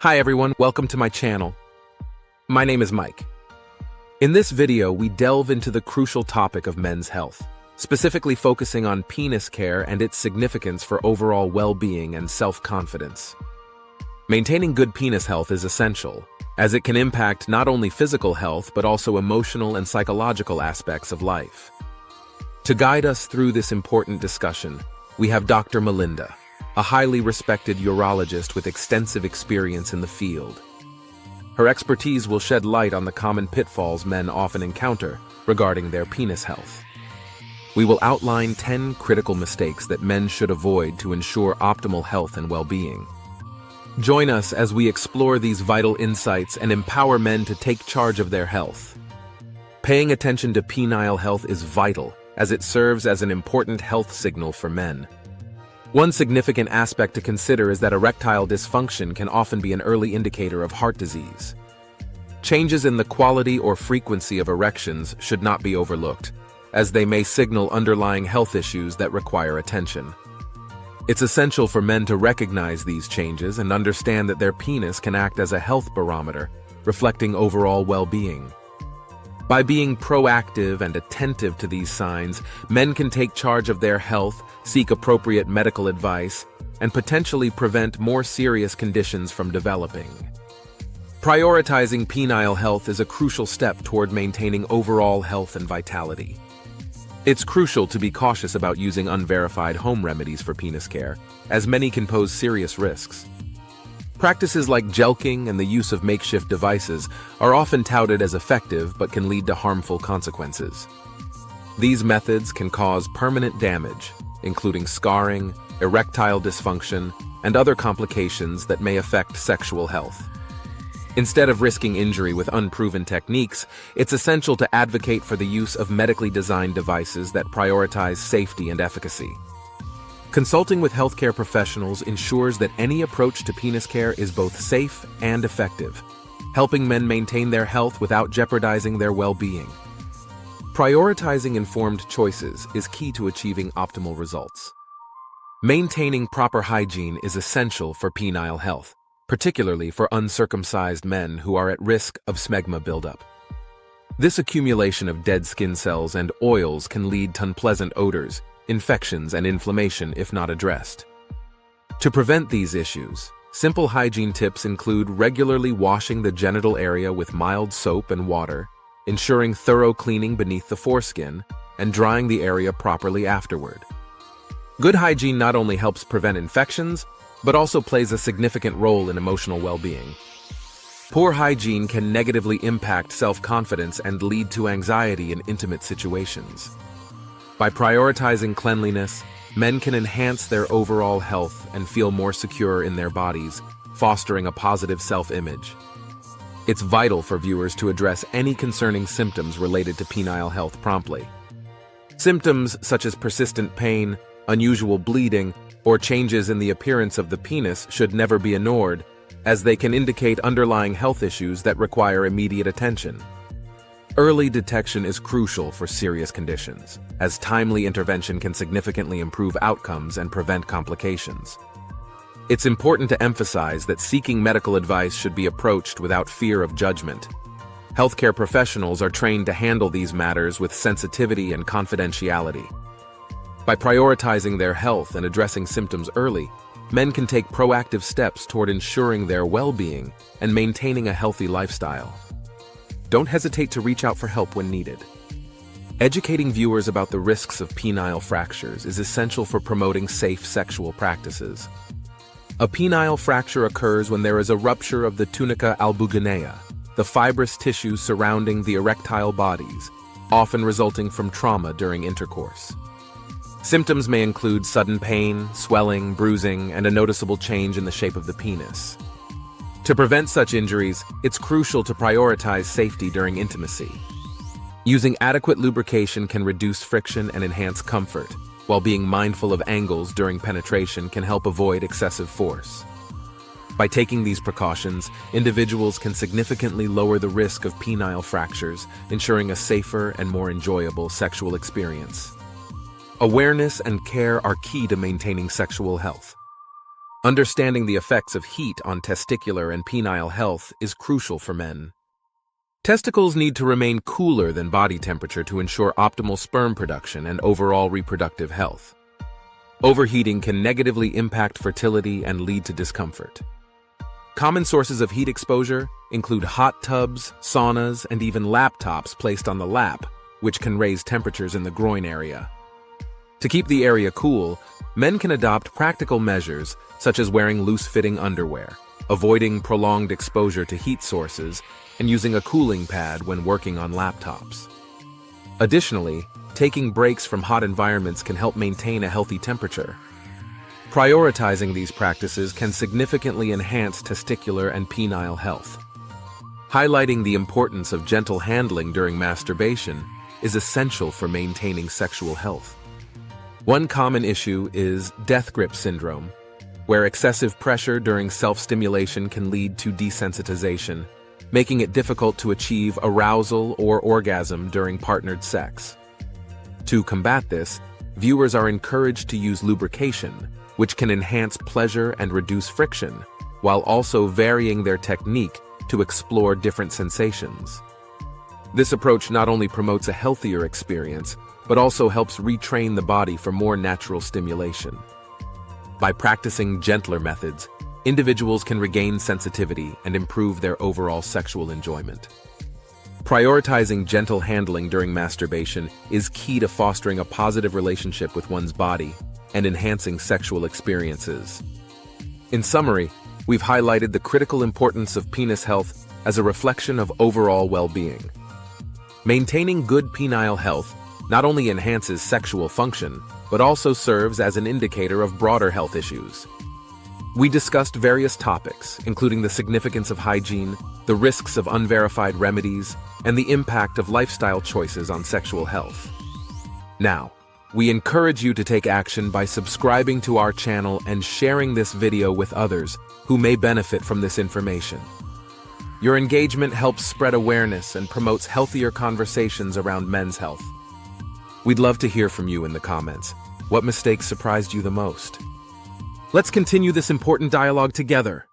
Hi everyone, welcome to my channel. My name is Mike. In this video, we delve into the crucial topic of men's health, specifically focusing on penis care and its significance for overall well-being and self-confidence. Maintaining good penis health is essential, as it can impact not only physical health but also emotional and psychological aspects of life. To guide us through this important discussion, we have Dr. Melinda, a highly respected urologist with extensive experience in the field. Her expertise will shed light on the common pitfalls men often encounter regarding their penis health. We will outline 10 critical mistakes that men should avoid to ensure optimal health and well-being. Join us as we explore these vital insights and empower men to take charge of their health. Paying attention to penile health is vital, as it serves as an important health signal for men. One significant aspect to consider is that erectile dysfunction can often be an early indicator of heart disease. Changes in the quality or frequency of erections should not be overlooked, as they may signal underlying health issues that require attention. It's essential for men to recognize these changes and understand that their penis can act as a health barometer, reflecting overall well-being. By being proactive and attentive to these signs, men can take charge of their health, seek appropriate medical advice, and potentially prevent more serious conditions from developing. Prioritizing penile health is a crucial step toward maintaining overall health and vitality. It's crucial to be cautious about using unverified home remedies for penis care, as many can pose serious risks. Practices like jelqing and the use of makeshift devices are often touted as effective but can lead to harmful consequences. These methods can cause permanent damage, including scarring, erectile dysfunction, and other complications that may affect sexual health. Instead of risking injury with unproven techniques, it's essential to advocate for the use of medically designed devices that prioritize safety and efficacy. Consulting with healthcare professionals ensures that any approach to penis care is both safe and effective, helping men maintain their health without jeopardizing their well-being. Prioritizing informed choices is key to achieving optimal results. Maintaining proper hygiene is essential for penile health, particularly for uncircumcised men who are at risk of smegma buildup. This accumulation of dead skin cells and oils can lead to unpleasant odors, infections, and inflammation if not addressed. To prevent these issues, simple hygiene tips include regularly washing the genital area with mild soap and water, ensuring thorough cleaning beneath the foreskin, and drying the area properly afterward. Good hygiene not only helps prevent infections, but also plays a significant role in emotional well-being. Poor hygiene can negatively impact self-confidence and lead to anxiety in intimate situations. By prioritizing cleanliness, men can enhance their overall health and feel more secure in their bodies, fostering a positive self-image. It's vital for viewers to address any concerning symptoms related to penile health promptly. Symptoms such as persistent pain, unusual bleeding, or changes in the appearance of the penis should never be ignored, as they can indicate underlying health issues that require immediate attention. Early detection is crucial for serious conditions, as timely intervention can significantly improve outcomes and prevent complications. It's important to emphasize that seeking medical advice should be approached without fear of judgment. Healthcare professionals are trained to handle these matters with sensitivity and confidentiality. By prioritizing their health and addressing symptoms early, men can take proactive steps toward ensuring their well-being and maintaining a healthy lifestyle. Don't hesitate to reach out for help when needed. Educating viewers about the risks of penile fractures is essential for promoting safe sexual practices. A penile fracture occurs when there is a rupture of the tunica albuginea, the fibrous tissue surrounding the erectile bodies, often resulting from trauma during intercourse. Symptoms may include sudden pain, swelling, bruising, and a noticeable change in the shape of the penis. To prevent such injuries, it's crucial to prioritize safety during intimacy. Using adequate lubrication can reduce friction and enhance comfort, while being mindful of angles during penetration can help avoid excessive force. By taking these precautions, individuals can significantly lower the risk of penile fractures, ensuring a safer and more enjoyable sexual experience. Awareness and care are key to maintaining sexual health. Understanding the effects of heat on testicular and penile health is crucial for men. Testicles need to remain cooler than body temperature to ensure optimal sperm production and overall reproductive health. Overheating can negatively impact fertility and lead to discomfort. Common sources of heat exposure include hot tubs, saunas, and even laptops placed on the lap, which can raise temperatures in the groin area. To keep the area cool, men can adopt practical measures such as wearing loose-fitting underwear, avoiding prolonged exposure to heat sources, and using a cooling pad when working on laptops. Additionally, taking breaks from hot environments can help maintain a healthy temperature. Prioritizing these practices can significantly enhance testicular and penile health. Highlighting the importance of gentle handling during masturbation is essential for maintaining sexual health. One common issue is death grip syndrome, where excessive pressure during self-stimulation can lead to desensitization, making it difficult to achieve arousal or orgasm during partnered sex. To combat this, viewers are encouraged to use lubrication, which can enhance pleasure and reduce friction, while also varying their technique to explore different sensations. This approach not only promotes a healthier experience, but also helps retrain the body for more natural stimulation. By practicing gentler methods, individuals can regain sensitivity and improve their overall sexual enjoyment. Prioritizing gentle handling during masturbation is key to fostering a positive relationship with one's body and enhancing sexual experiences. In summary, we've highlighted the critical importance of penis health as a reflection of overall well-being. Maintaining good penile health not only enhances sexual function, but also serves as an indicator of broader health issues. We discussed various topics, including the significance of hygiene, the risks of unverified remedies, and the impact of lifestyle choices on sexual health. Now, we encourage you to take action by subscribing to our channel and sharing this video with others who may benefit from this information. Your engagement helps spread awareness and promotes healthier conversations around men's health. We'd love to hear from you in the comments. What mistakes surprised you the most? Let's continue this important dialogue together.